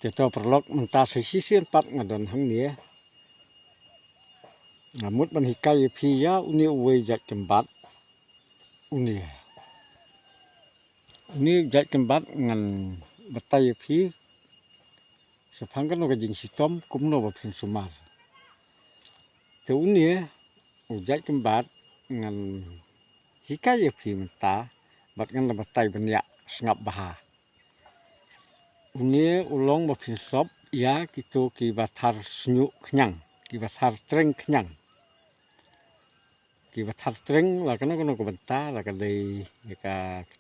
จะตัวประลอกมันตาใส่ชี้เสียนปัดงาดอนทั้งเนี้ยมุดมันหิไกพียาอุนีเวจัดจำบัดอุนีจัดจำบัดงันบัตไตพีสะพังกันก็ยิงสิต้มกุมโนบพินสุมาแต่อุนีจัดจำบัดงันหิไกพีมันตาบัดงันบัตไตบัญญัสงับบาอุนีอุลงบพินศพยากิโตกีบัตารสนุขยังกีบัตารเตรงขยังกีบัตารเตรงแล้วก็นก็บันตาแล้วก็เลยก็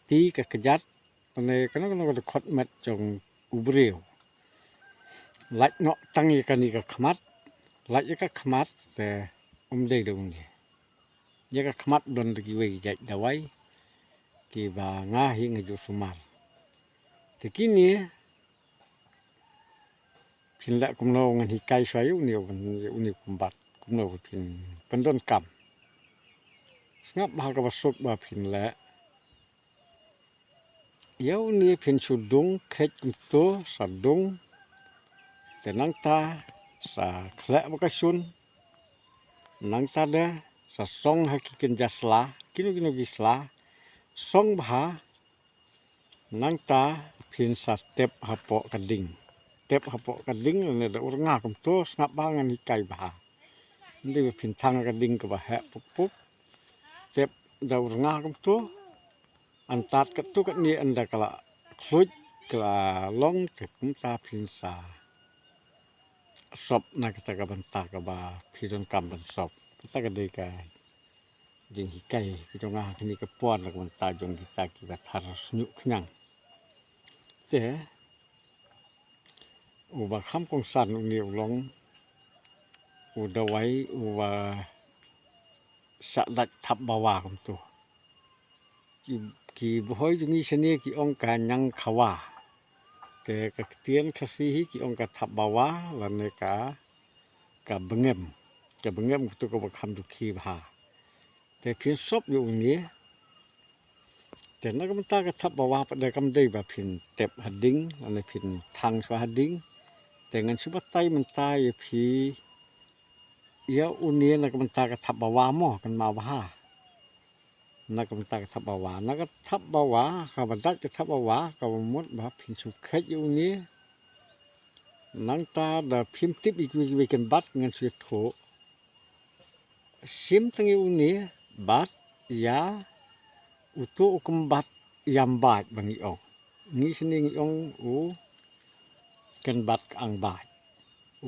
ตีก็ขยัดในก็ก็ขดมัดจงอุบเรียวไหลเนาะตั้งอีกันนี่ก็ขมัดไหลก็ขมัดแต่ได้ดูนี่ยังก็ขมัดโดนตะกี้ไว้ใจดาวไว้กีบางาหิงอยู่สุมาตะกี้นี้พินละกุมโนงันหิไกสวยอุนิวอุนิกุมบัดกุมโนพินเป็นต้นกำงับบากบสุดบาพินละเยานี้พินสุดุงเข็ดกุมโตสัดดุงแต่นังตาสาแคละบกชุนนังตาเดสาซองหากิกันจัสลากินกิสลาซองบานังตาพินสัตเต็บหาปอกระดิ่งเต็บหาปอกระดิ่งเนี่ยอุรงากุมโตสงับบางันหิไกบานี่พินทางกระดิ่งกับแหะปุ๊บเต็บดาวงากุมโตอันตัดกระตุกนี้อันดากละคลุดกละลงถึงกุมตาพินสาศพนักตะกบันตากบาพิจนกรรมบันศพตะกเดกายยิงหิไก่พิจงาคนี้ก็ป้อนนักบันตาจงกิตากิบัตารสนุขยังเสียอุบะคำกงสันอุเนียวลงอุดไว้อุบะสะดัดทับบาวากุมตัวกีบ่อยจงนี้เสน่ห์กีองการยังขวาแต่กเตียนคสีกีองการทับบาวาและในกะบงเงมตัวก็บ่คำตุคีบาแต่เพียงศพอยู่นี้แต่นักมันตากทับบาวาได้กำได้แบบพินเต็บหัดดิ้งและในพินทางสวหัดดิ้งแต่เงินสุบไตมันตายพีเยาอุเนียนักมันตากทับบาวาหม้อกันมาว่านักมันตากทับบาวานักทับบาวาข้าบันดักจะทับบาวาก็มดแบบพินสุขอยู่นี้นังตาดาพิมติบอีกวิกันบัดเงินสุดโถซิมตั้งอยู่นี้บัดยาอุตุกุมบัดยามบาดบางอีออกนี้สนิงองอูกันบัดอังบาด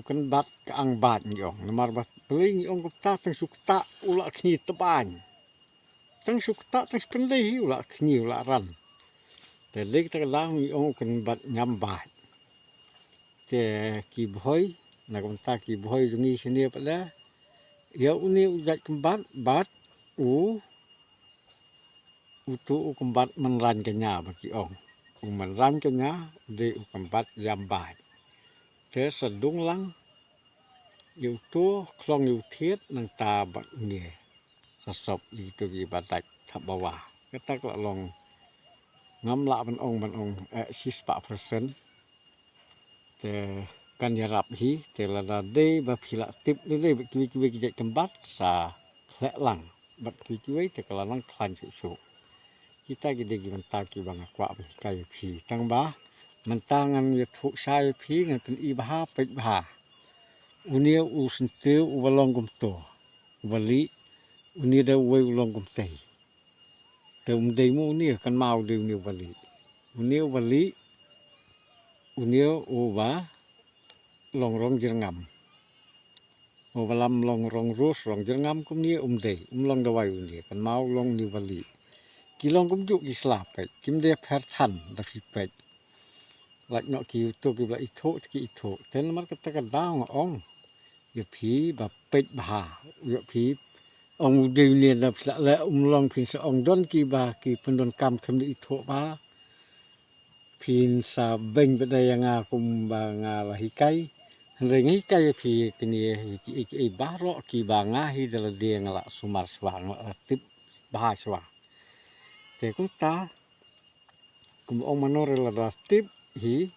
กันบัดอังบาดอีออกนมาบัดเปลิงองกุตาตั้งสุกตาอุละขีตบานตั้งสุกตาตั้งเป็นเลยอุละขีอุละรันแต่เล็กตะล่างอีองกันบัดยามบาดแต่กีบอยนักบันตากีบอยตรงนี้เสนียไปแล้วเยาอุนี้จัดกันบัดอุตุกุมบัดมันรันกันยาบางทีองมันรันกันยาเดอุกุมบัดยามบาดเธอสะดุ้งลังอยู่ตัวคลองอยู่เทียดนังตาบัดเงียสะสบอยู่ตัวกีบัดดักทับบาวาก็ตักละลองน้ำละมันองชิสปะ%แต่กันยารับฮีแต่ละดาเดบพิละติบเรื่อยๆกิจกรรมบัดสาและหลังบัดกิวิแต่กละลังคลันสุkita gede giman taki bang kwa kai phi tang ba man tangan ye thuk sai phi ngan pen i bha pe bha unia u sinte u balong kum to wali unia da we ulong kum tai te dei mu unia kan mau de unia wali unia u ba long rong jerngam u balam long rong rus rong jerngam kum ni dei long da wai unia kan mau long ni wali kilong kum juk ki slapet kim dia pertan da fipet lak nok ki to ki bla itho ki itho ten mar ka ta daang ong ye phi ba pet bha ye phi ong de ne da la long phin sa ong don ki ba ki pendon kam kem di itho ba phin sa beng ba da nga kum ba nga la hi kai re ngi kai phi ki ni ki ba ro ki ba nga hi da la de nga la sumar swang tip ba swaแต่ก็ตาคุมองมโนเรลาดาสติบ hi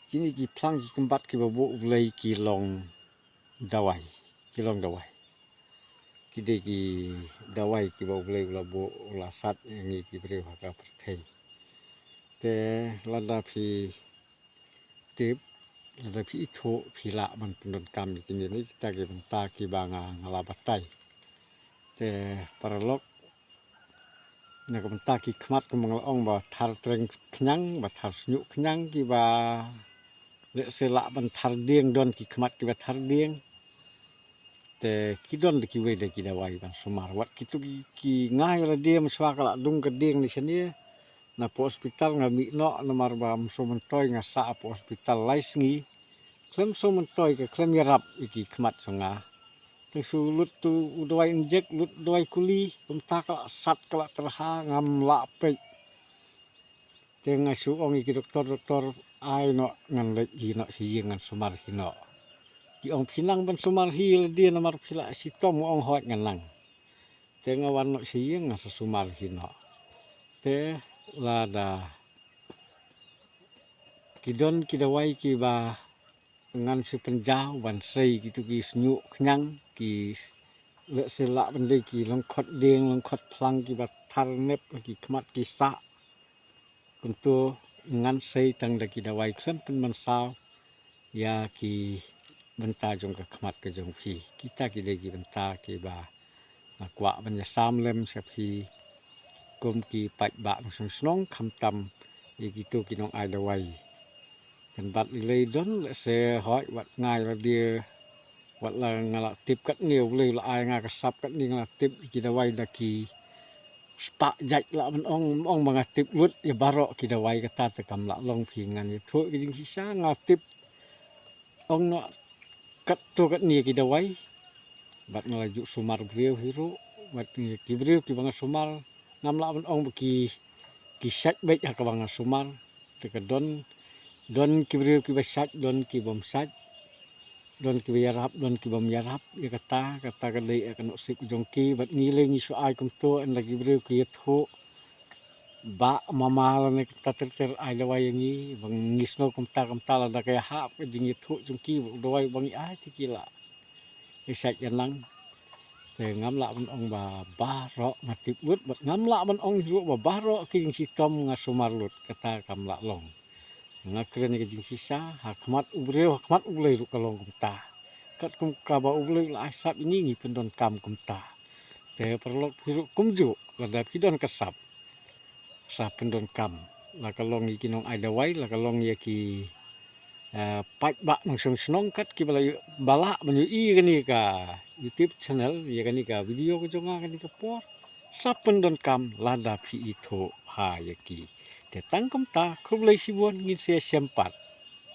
kini ki plang ki kumbat ki babu ulai ki long dawai ki de ki dawai ki babu ulai labu la sat ngi ki bre ka perthei te lada phi tip lada phi tho phi la man pendon kam kini ni kita ki benta ki banga ngala batai te paralok na ko benta ki khmat ko mangal ong ba thar treng khnyang ba thar snyu khnyang ki ba le sela ban thar dieng don ki khmat ki ba thar dieng te ki don ki we de ki dawai ban sumar wat ki tu ki ngai la dia maswa kala dung ka dieng ni senia na po hospital nga mi no na marba so mentoy nga sa po hospital lais ngi klem so mentoy ka klem yarap iki khmat songa tu sulut tu dawai injek lut dawai kuli benta kala sat kala terha ngam la pe te nga su ong iki doktor ai no ngan le hi no si ngan sumar hi no ki ong phinang ban sumar hi le dia na mar phila si tom ong hot ngan lang te nga wan no si nga sumar hi no te lada kidon kidawai ki ba ngan si penjau ban sei gitu ki snyu khnyang ki le sela bende ki long khot ding long khot phlang ki ba thar nep ki khmat ki sa kuntu ngan sei tang da ki dawai klem pen man saw ya ki benta jong ka khmat ka jong phi kita ki de ki benta ki ba na kwa ban ya sam lem sa phi kum ki pat ba song snong kham tam ye gitu ki nong ai dawai kan bat le don le se hoi wat ngai la dia wat la ngala tip kat niu le la ai nga ka sap kat ni ngala tip ki dawai da ki spa jaj la man ong manga tip lut ya barok ki dawai ka ta te kam la long phi ngan ni thu ki jing sisa nga tip ong no kat to kat ni ki dawai bat ngala ju sumar breu hiru bat ki breu ki banga sumar ngam la man ong ki sat bet ka banga sumar te ka don ki breu ki basat don ki bom sat don ki yarap don ki bom yarap ya kata ka le ka no sip jongki bat ni le ni so ai kum to an lagi breu ki thu ba mamal ne ta ter ai lawai ni bang ngisno kum ta la da ka ha ka jing thu jongki doi bang ai ti kila isat yan te ngam la man ong ba ro matip lut bat ngam la man ong ru ba ro ki jing si tom nga sumar lut kata kam la long ngakren ke jing sisa hakmat ubreu hakmat ulei ru kalong kumta kat kum ka ba ulei la asap ini ngi pendon kam kumta te perlok hiru kumju lada pidon kasap sa pendon kam la kalong iki nong ai dawai la kalong ye ki pat ba nong song snong kat ki bala menyu i kani ka YouTube channel ye kani ka video ko jonga kani ka por sa pendon kam lada phi itho ha ye ki te tang kom ta khub lei si bon ngin se sempat